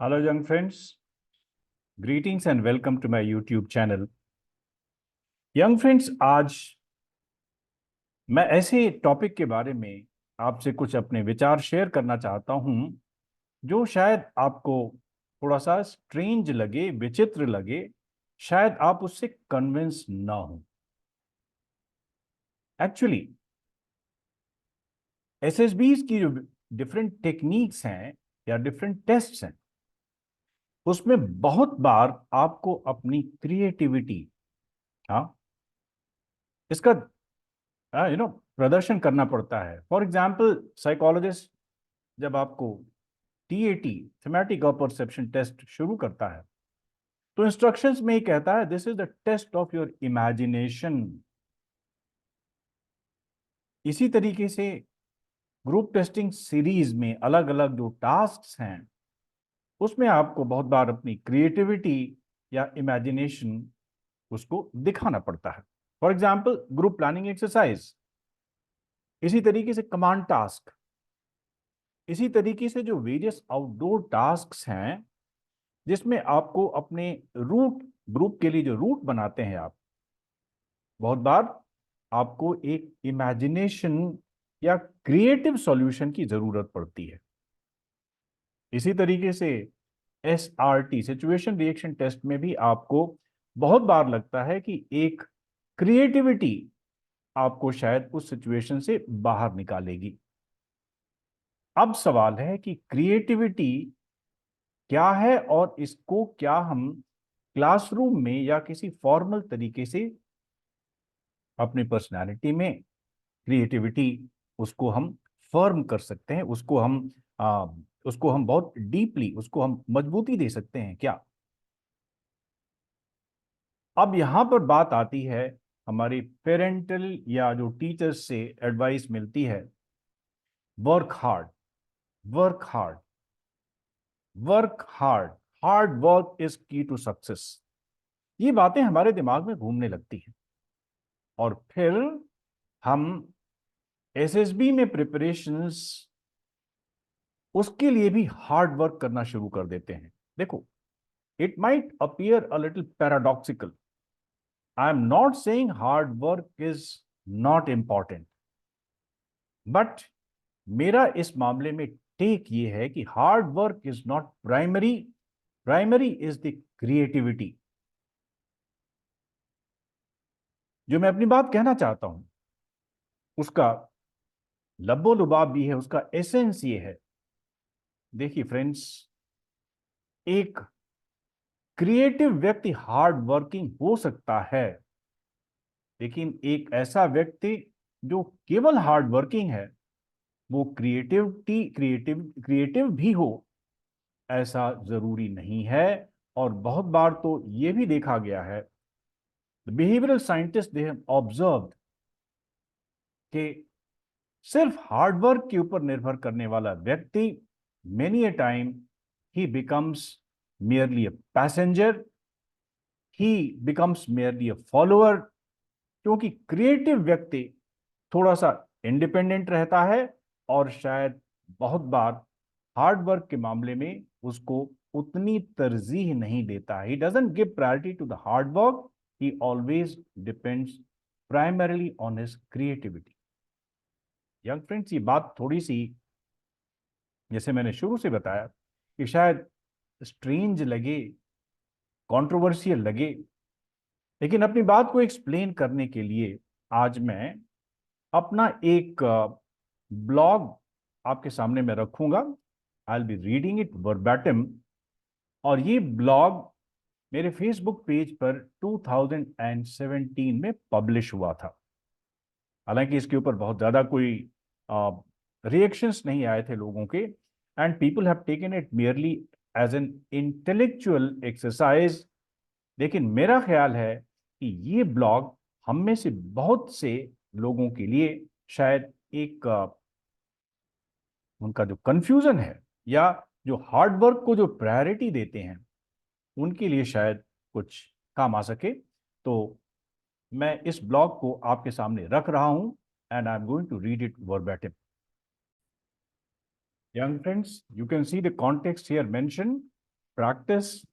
Hello, young friends. Greetings and welcome to my YouTube channel. Young friends, आज मैं ऐसे topic के बारे में आपसे कुछ अपने विचार शेयर करना चाहता हूं जो शायद आपको थोड़ा सा स्ट्रेंज लगे, विचित्र लगे, शायद आप उससे कन्विंस ना हो। एक्चुअली एसएसबीज की जो डिफरेंट टेक्निक्स हैं या डिफरेंट टेस्ट्स हैं, उसमें बहुत बार आपको अपनी क्रिएटिविटी, हाँ, इसका प्रदर्शन करना पड़ता है। फॉर एग्जाम्पल, साइकोलॉजिस्ट जब आपको टीएटी, थीमेटिक और परसेप्शन टेस्ट शुरू करता है, तो इंस्ट्रक्शंस में ही कहता है this is the test of your imagination. इसी तरीके से ग्रुप टेस्टिंग सीरीज में अलग अलग जो टास्क्स हैं, उसमें आपको बहुत बार अपनी क्रिएटिविटी या इमेजिनेशन उसको दिखाना पड़ता है। For example, group planning exercise, इसी तरीके से कमांड टास्क, इसी तरीके से जो वेरियस आउटडोर टास्क्स हैं जिसमें आपको अपने रूट, ग्रुप के लिए जो रूट बनाते हैं आप, बहुत बार आपको एक इमेजिनेशन या क्रिएटिव सॉल्यूशन की जरूरत पड़ती है। इसी तरीके से एसआरटी, सिचुएशन रिएक्शन टेस्ट में भी आपको बहुत बार लगता है कि एक क्रिएटिविटी आपको शायद उस सिचुएशन से बाहर निकालेगी। अब सवाल है कि क्रिएटिविटी क्या है और इसको क्या हम क्लासरूम में या किसी फॉर्मल तरीके से अपनी पर्सनालिटी में क्रिएटिविटी उसको हम फर्म कर सकते हैं, उसको हम बहुत डीपली, उसको हम मजबूती दे सकते हैं क्या? अब यहां पर बात आती है, हमारी पेरेंटल या जो टीचर्स से एडवाइस मिलती है, work hard, work hard, work hard, hard work is की टू सक्सेस। ये बातें हमारे दिमाग में घूमने लगती हैं और फिर हम एसएसबी में प्रिपरेशंस उसके लिए भी हार्ड वर्क करना शुरू कर देते हैं। देखो, it might appear a little paradoxical. I am not saying hard work is not important, but मेरा इस मामले में टेक ये है कि hard work is not primary, primary is the creativity. जो मैं अपनी बात कहना चाहता हूं उसका लब्बो लुबाब भी है, उसका एसेंस ये है। देखिए फ्रेंड्स, एक क्रिएटिव व्यक्ति हार्ड वर्किंग हो सकता है, लेकिन एक ऐसा व्यक्ति जो केवल हार्ड वर्किंग है वो क्रिएटिव भी हो, ऐसा जरूरी नहीं है। और बहुत बार तो ये भी देखा गया है, behavioural scientist they have observed कि सिर्फ हार्ड वर्क के ऊपर निर्भर करने वाला व्यक्ति many A time he becomes merely a passenger, he becomes merely a follower। क्योंकि क्रिएटिव व्यक्ति थोड़ा सा इंडिपेंडेंट रहता है और शायद बहुत बार हार्ड वर्क के मामले में उसको उतनी तरजीह नहीं देता है। He doesn't give priority to the hard work, he always depends primarily on his creativity. Young friends, ये बात थोड़ी सी, जैसे मैंने शुरू से बताया, कि शायद स्ट्रेंज लगे, कंट्रोवर्शियल लगे, लेकिन अपनी बात को एक्सप्लेन करने के लिए आज मैं अपना एक ब्लॉग आपके सामने में रखूंगा। I will be reading it वर्बैटिम। और ये ब्लॉग मेरे फेसबुक पेज पर 2017 में पब्लिश हुआ था। हालांकि इसके ऊपर बहुत ज़्यादा कोई रिएक्शंस नहीं आए थे लोगों के, and people have taken it merely as an intellectual exercise. लेकिन मेरा ख्याल है कि ये ब्लॉग हम में से बहुत से लोगों के लिए शायद एक उनका जो कंफ्यूजन है या जो हार्ड वर्क को जो प्रायोरिटी देते हैं उनके लिए शायद कुछ काम आ सके। तो मैं इस ब्लॉग को आपके सामने रख रहा हूं and I am going to read it verbatim. Young friends, you can see the context here mentioned. practice,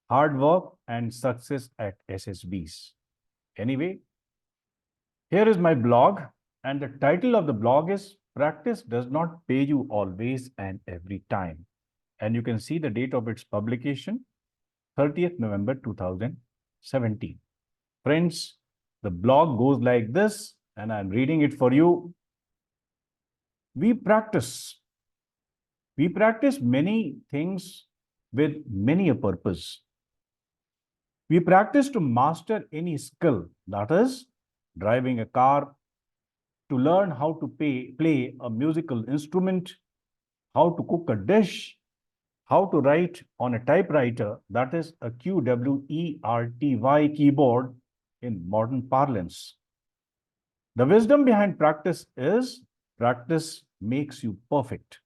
hard work, and success at SSBs. Anyway, here is my blog, and the title of the blog is Practice Does Not Pay You Always and Every Time. And you can see the date of its publication, 30th November 2017. Friends, the blog goes like this, and I'm reading it for you. We practice. We practice many things with many a purpose. We practice to master any skill, that is, driving a car, to learn how to play a musical instrument, how to cook a dish, how to write on a typewriter, that is a QWERTY keyboard in modern parlance. The wisdom behind practice is practice makes you perfect.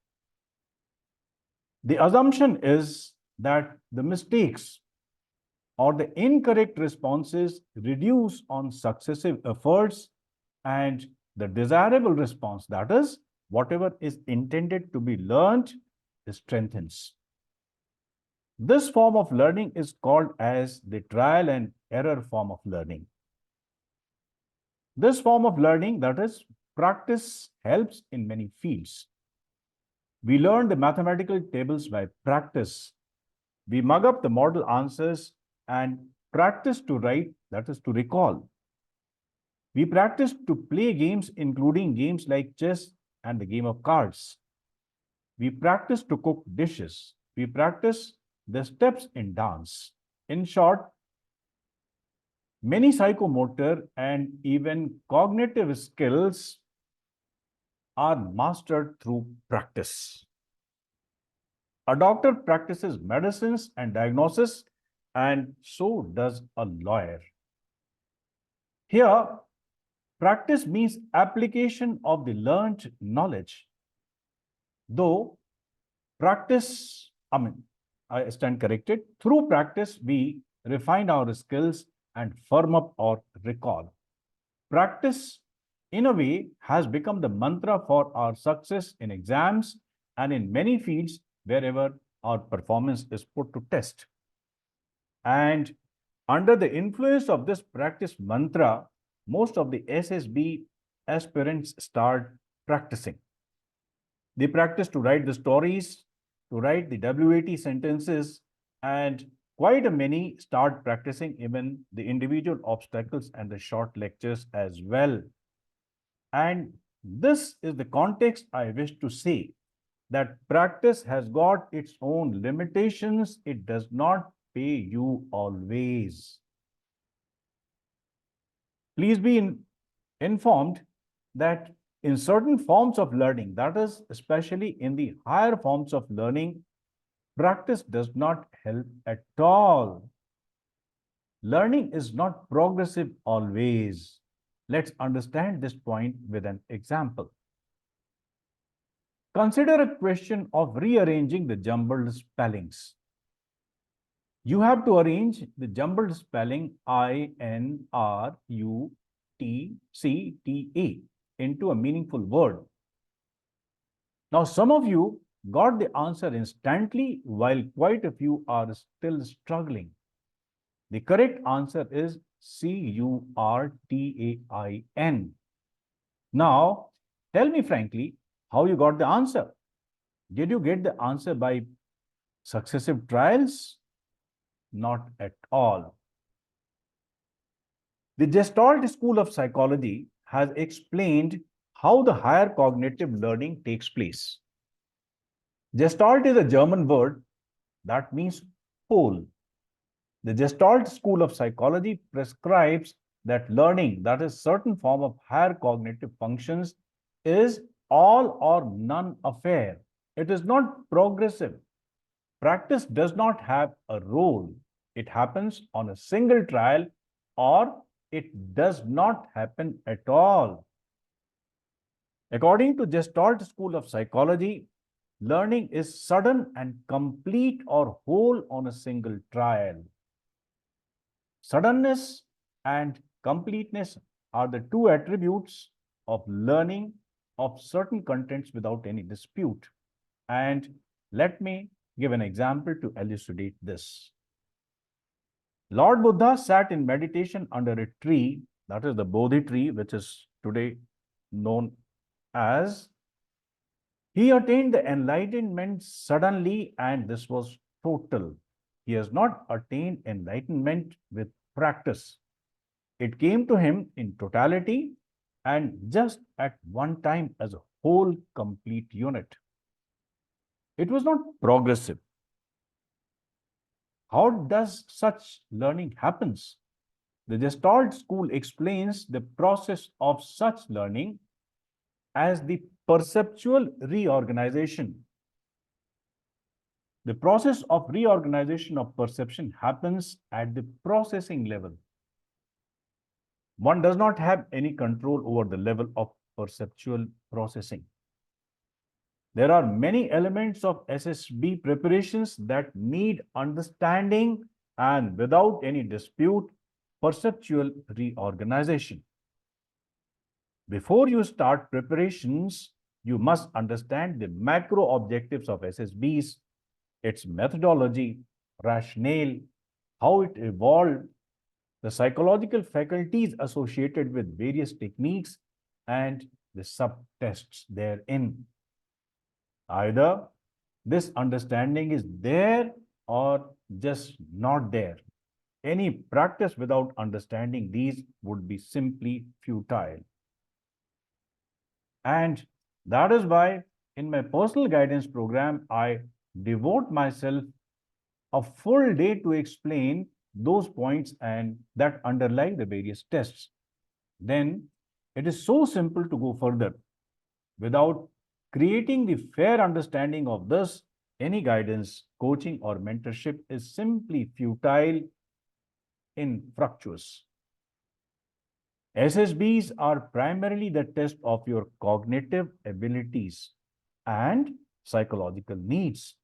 The assumption is that the mistakes or the incorrect responses reduce on successive efforts, and the desirable response, that is, whatever is intended to be learned, strengthens. This form of learning is called as the trial and error form of learning. This form of learning, that is, practice, helps in many fields. We learn the mathematical tables by practice. We mug up the model answers and practice to write, that is, to recall. We practice to play games, including games like chess and the game of cards. We practice to cook dishes. We practice the steps in dance. In short, many psychomotor and even cognitive skills are mastered through practice. A doctor practices medicines and diagnosis, and so does a lawyer. Here, practice means application of the learned knowledge. Though practice, I stand corrected. Through practice, we refine our skills and firm up our recall. Practice, in a way, has become the mantra for our success in exams and in many fields wherever our performance is put to test. And under the influence of this practice mantra, most of the SSB aspirants start practicing. They practice to write the stories, to write the WAT sentences, and quite a many start practicing even the individual obstacles and the short lectures as well. And this is the context I wish to say, that practice has got its own limitations. It does not pay you always. Please be informed that in certain forms of learning, that is, especially in the higher forms of learning, practice does not help at all. Learning is not progressive always. Let's understand this point with an example. Consider a question of rearranging the jumbled spellings. You have to arrange the jumbled spelling INRUTCTA into a meaningful word. Now, some of you got the answer instantly, while quite a few are still struggling. The correct answer is CURTAIN. Now, tell me frankly, how you got the answer? Did you get the answer by successive trials? Not at all. The Gestalt School of Psychology has explained how the higher cognitive learning takes place. Gestalt is a German word that means whole. The Gestalt School of Psychology prescribes that learning, that is certain form of higher cognitive functions, is all or none affair. It is not progressive. Practice does not have a role. It happens on a single trial, or it does not happen at all. According to Gestalt School of Psychology, learning is sudden and complete or whole on a single trial. Suddenness and completeness are the two attributes of learning of certain contents without any dispute. And let me give an example to elucidate this. Lord Buddha sat in meditation under a tree, that is the Bodhi tree, which is today known as. He attained the enlightenment suddenly, and this was total. He has not attained enlightenment with practice. It came to him in totality and just at one time as a whole complete unit. It was not progressive. How does such learning happens? The Gestalt school explains the process of such learning as the perceptual reorganization. The process of reorganization of perception happens at the processing level. One does not have any control over the level of perceptual processing. There are many elements of SSB preparations that need understanding and, without any dispute, perceptual reorganization. Before you start preparations, you must understand the macro objectives of SSBs, its methodology, rationale, how it evolved, the psychological faculties associated with various techniques, and the subtests therein. Either this understanding is there or just not there. Any practice without understanding these would be simply futile. And that is why in my personal guidance program, I devote myself a full day to explain those points and that underlie the various tests. Then it is so simple to go further. Without creating the fair understanding of this, any guidance, coaching, or mentorship is simply futile, infructuous. SSBs are primarily the test of your cognitive abilities and psychological needs.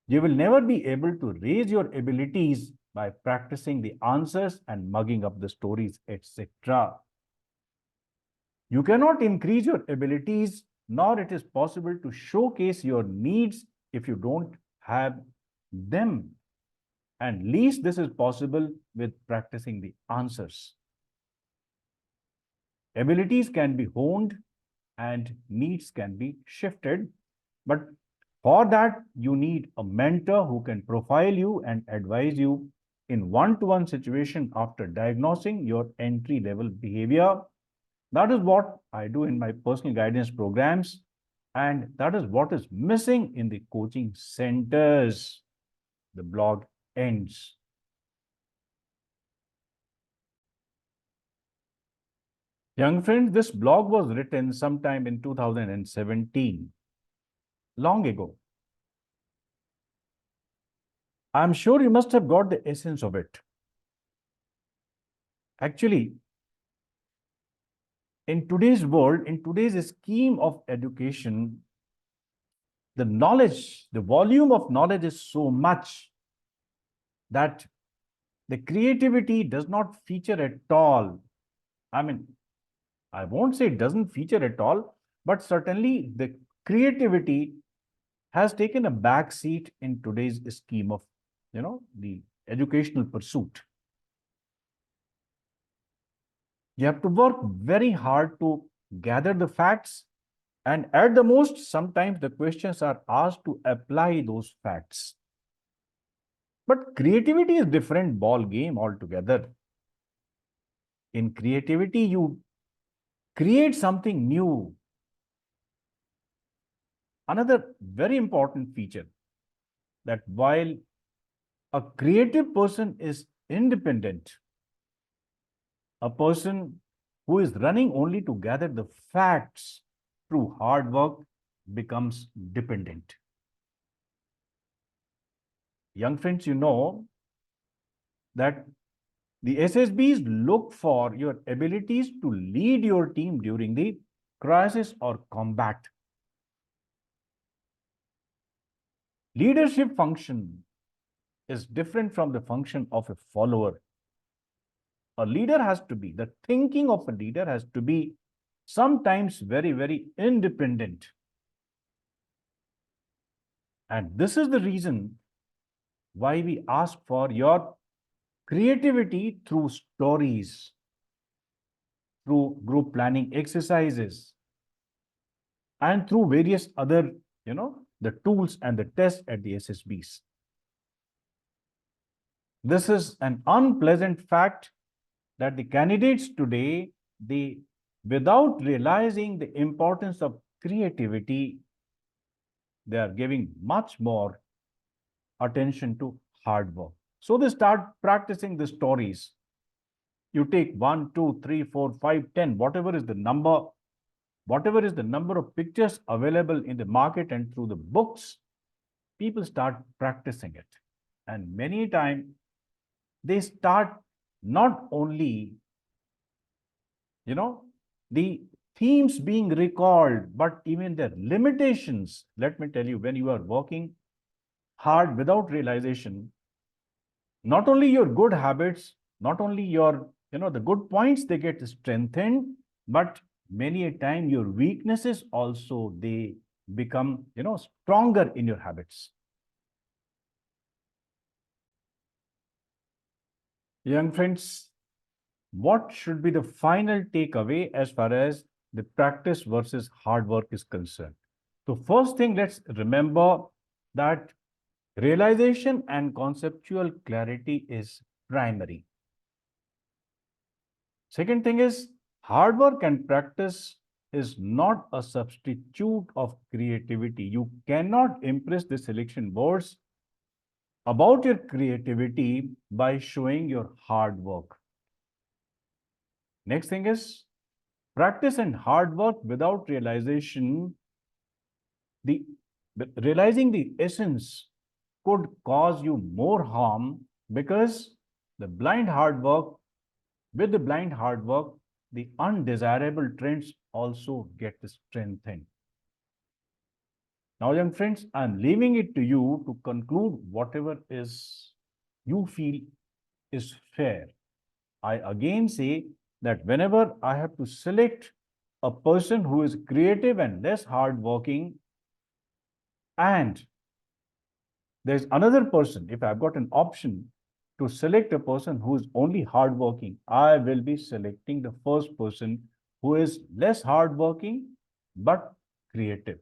You will never be able to raise your abilities by practicing the answers and mugging up the stories, etc. You cannot increase your abilities, nor it is possible to showcase your needs if you don't have them. And least this is possible with practicing the answers. Abilities can be honed and needs can be shifted, but for that, you need a mentor who can profile you and advise you in one-to-one situation after diagnosing your entry-level behavior. That is what I do in my personal guidance programs, and that is what is missing in the coaching centers. The blog ends. Young friends, this blog was written sometime in 2017, long ago. I'm sure you must have got the essence of it. Actually, in today's world, in today's scheme of education, the knowledge, the volume of knowledge is so much that the creativity does not feature at all. I mean, I won't say it doesn't feature at all, but certainly the creativity has taken a back seat in today's scheme of, the educational pursuit. You have to work very hard to gather the facts, and at the most, sometimes the questions are asked to apply those facts. But creativity is different ball game altogether. In creativity, you create something new. Another very important feature that while a creative person is independent, a person who is running only to gather the facts through hard work becomes dependent. Young friends, you know that the SSBs look for your abilities to lead your team during the crisis or combat. Leadership function is different from the function of a follower. A leader has to be, the thinking of a leader has to be sometimes very, very independent. And this is the reason why we ask for your creativity through stories, through group planning exercises, and through various other, the tools and the tests at the SSBs. This is an unpleasant fact that the candidates today, they, without realizing the importance of creativity, they are giving much more attention to hard work. So they start practicing the stories. You take 1, 2, 3, 4, 5, 10, whatever is the number of pictures available in the market and through the books, people start practicing it. And many times they start not only, the themes being recalled, but even their limitations. Let me tell you, when you are working hard without realization, not only your good habits, not only your, the good points, they get strengthened, but many a time your weaknesses also, they become, stronger in your habits. Young friends, what should be the final takeaway as far as the practice versus hard work is concerned? So first thing, let's remember that realization and conceptual clarity is primary. Second thing is, hard work and practice is not a substitute of creativity. You cannot impress the selection boards about your creativity by showing your hard work. Next thing is, practice and hard work without realization, the realizing the essence could cause you more harm, because the blind hard work, with the blind hard work, the undesirable trends also get strengthened. Now, young friends, I'm leaving it to you to conclude whatever is you feel is fair. I again say that whenever I have to select a person who is creative and less hardworking, and there's another person, if I've got an option to select a person who is only hardworking, I will be selecting the first person who is less hardworking but creative.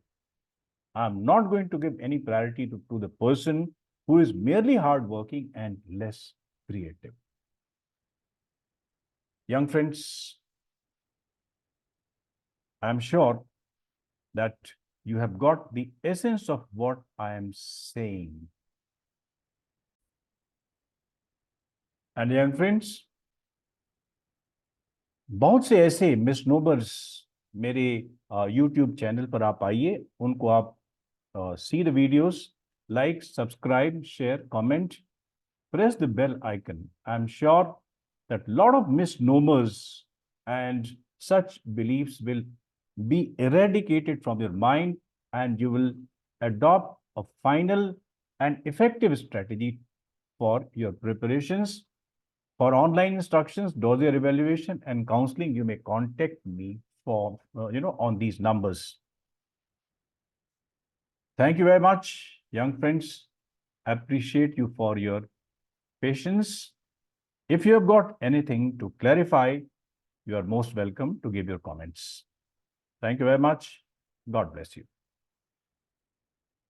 I'm not going to give any priority to the person who is merely hardworking and less creative. Young friends, I'm sure that you have got the essence of what I am saying. And young friends, बहुत से ऐसे मिसनोबर्स मेरे YouTube channel पर आप आइए, उनको आप see the videos, like, subscribe, share, comment, press the bell icon. I'm sure that a lot of misnomers and such beliefs will be eradicated from your mind, and you will adopt a final and effective strategy for your preparations. For online instructions, dossier evaluation, and counseling, you may contact me for, on these numbers. Thank you very much, young friends. I appreciate you for your patience. If you have got anything to clarify, you are most welcome to give your comments. Thank you very much. God bless you.